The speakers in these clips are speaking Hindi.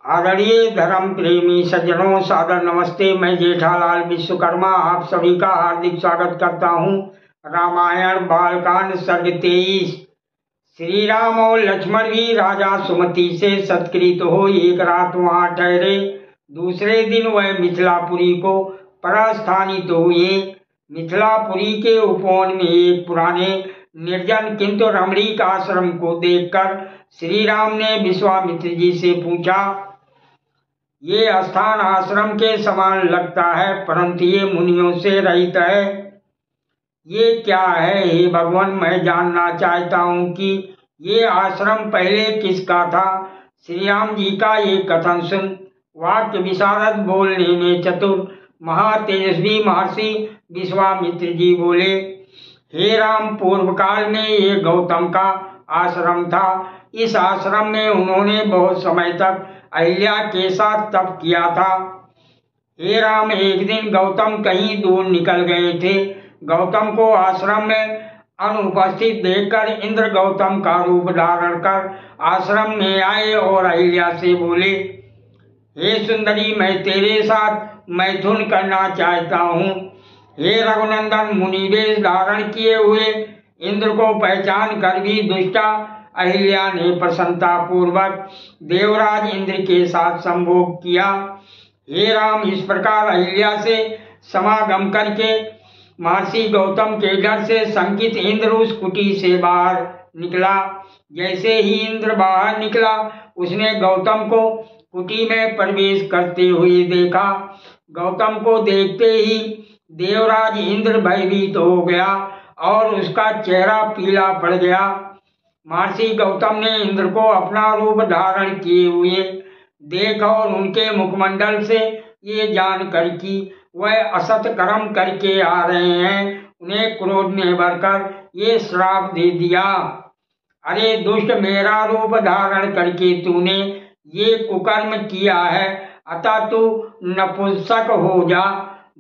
आदरणीय धर्म प्रेमी सज्जनों, सादर नमस्ते। मैं जेठालाल विश्वकर्मा आप सभी का हार्दिक स्वागत करता हूँ। रामायण बालकांड सर्ग 23। श्री राम और लक्ष्मण भी राजा सुमति से सत्कृत हो एक रात वहां ठहरे। दूसरे दिन वह मिथिलापुरी को प्रस्थानित हुए। मिथिलापुरी के उपवन में एक पुराने निर्जन किंतु रमणीक आश्रम को देखकर श्री राम ने विश्वामित्र जी से पूछा, ये स्थान आश्रम के समान लगता है, परंतु ये मुनियों से रहित है। ये क्या है हे भगवान, मैं जानना चाहता हूँ कि ये आश्रम पहले किसका था। श्री राम जी का ये कथन सुन वाक्य विशारद, बोलने में चतुर, महातेजस्वी महर्षि विश्वामित्र जी बोले, हे राम, पूर्व काल में ये गौतम का आश्रम था। इस आश्रम में उन्होंने बहुत समय तक अहिल्या के साथ तप किया था। हे राम, एक दिन गौतम कहीं दूर निकल गए थे। गौतम को आश्रम में अनुपस्थित देखकर इंद्र गौतम का रूप धारण कर आश्रम में आए और अहिल्या से बोले, हे सुंदरी, मैं तेरे साथ मैथुन करना चाहता हूँ। हे रघुनंदन, मुनि वेश धारण किए हुए इंद्र को पहचान कर भी दुष्टा अहिल्या ने प्रसन्नता पूर्वक देवराज इंद्र के साथ संभोग किया। हे राम, इस प्रकार अहिल्या से समागम करके महर्षि गौतम के डर से शंकित इंद्र उस कुटी से बाहर निकला। जैसे ही इंद्र बाहर निकला, उसने गौतम को कुटी में प्रवेश करते हुए देखा। गौतम को देखते ही देवराज इंद्र भयभीत हो गया और उसका चेहरा पीला पड़ गया। महर्षि गौतम ने इंद्र को अपना रूप धारण किए हुए देखा और उनके मुखमंडल से ये जानकर कि वह असत कर्म करके आ रहे हैं, उन्हें क्रोध में भरकर ये श्राप दे दिया। अरे दुष्ट, मेरा रूप धारण करके तूने ये कुकर्म किया है, अतः तू नपुंसक हो जा,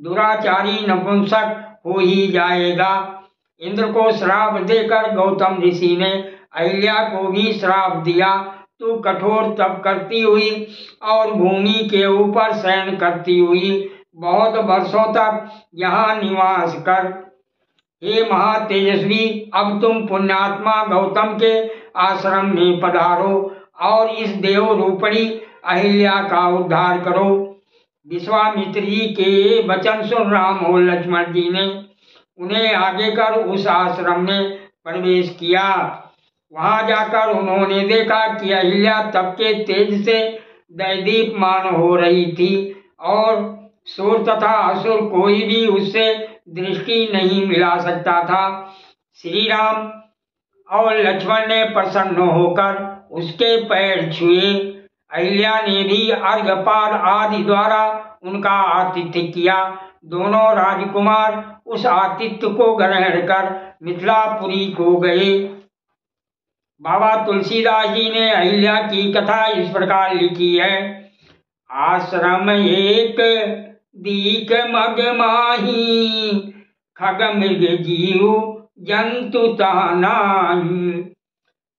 दुराचारी नपुंसक हो ही जाएगा। इंद्र को श्राप देकर गौतम ऋषि ने अहिल्या को भी श्राप दिया, तू कठोर तप करती हुई और भूमि के ऊपर शयन करती हुई बहुत वर्षों तक यहाँ निवास कर। हे महातेजस्वी, अब तुम पुण्यात्मा गौतम के आश्रम में पधारो और इस देव रूपणी अहिल्या का उद्धार करो। विश्वामित्र जी के वचन सुन राम और लक्ष्मण जी ने उन्हें आगे कर उस आश्रम में प्रवेश किया। वहां जाकर उन्होंने देखा कि अहिल्या तप के तेज से दैदीप्यमान हो रही थी और सूर तथा असुर कोई भी उससे दृष्टि नहीं मिला सकता था। श्री राम और लक्ष्मण ने प्रसन्न होकर उसके पैर छुए। अहिल्या ने भी अर्घ्यपाद आदि द्वारा उनका आतिथ्य किया। दोनों राजकुमार उस आतिथ्य को ग्रहण कर मिथिलापुरी को गए। बाबा तुलसीदास जी ने अहिल्या की कथा इस प्रकार लिखी है। आश्रम एक दीक मग माही, खग मृग जीव जंतु तहनाही।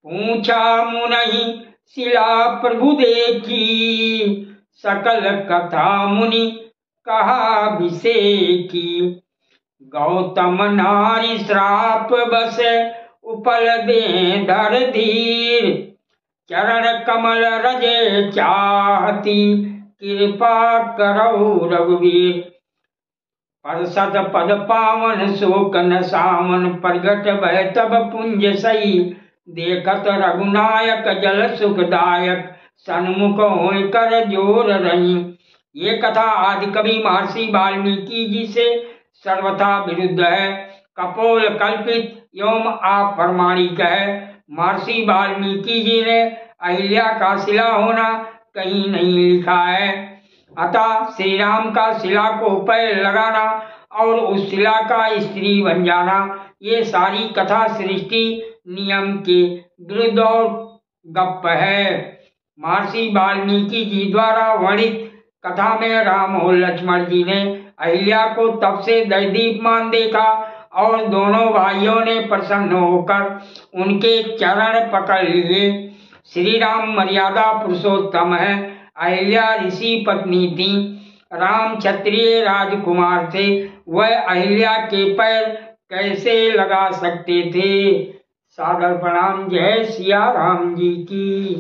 पूछा मुनि शिला प्रभु देखी, सकल कथा मुनि कहा विषेकी। गौतम नारी श्राप बस उपल दे धर धीर, चरण कमल रजे चाहती कृपा करौ रघुवीर। परसद पद पावन शोक न सामन, प्रगट भय तब पुंज सही। देखत रघुनायक जल सुखदायक, सन्मुख होय कर जोर रही। ये कथा आदि कवि महर्षि वाल्मीकि जी से सर्वथा विरुद्ध है, कपोल कल्पित एवं अप्रामाणिक है। महर्षि वाल्मीकि जी ने अहिल्या का शिला होना कहीं नहीं लिखा है। अतः श्री राम का शिला को पैर लगाना और उस शिला का स्त्री बन जाना, ये सारी कथा सृष्टि नियम के विरुद्ध और गप्प है। महर्षि वाल्मीकि जी द्वारा वर्णित कथा में राम और लक्ष्मण जी ने अहिल्या को तब से दैदीप्यमान देखा और दोनों भाइयों ने प्रसन्न होकर उनके चरण पकड़ लिए। श्री राम मर्यादा पुरुषोत्तम है, अहिल्या ऋषि पत्नी थी, राम क्षत्रिय राजकुमार थे, वह अहिल्या के पैर कैसे लगा सकते थे। सादर प्रणाम। जय सिया राम जी की।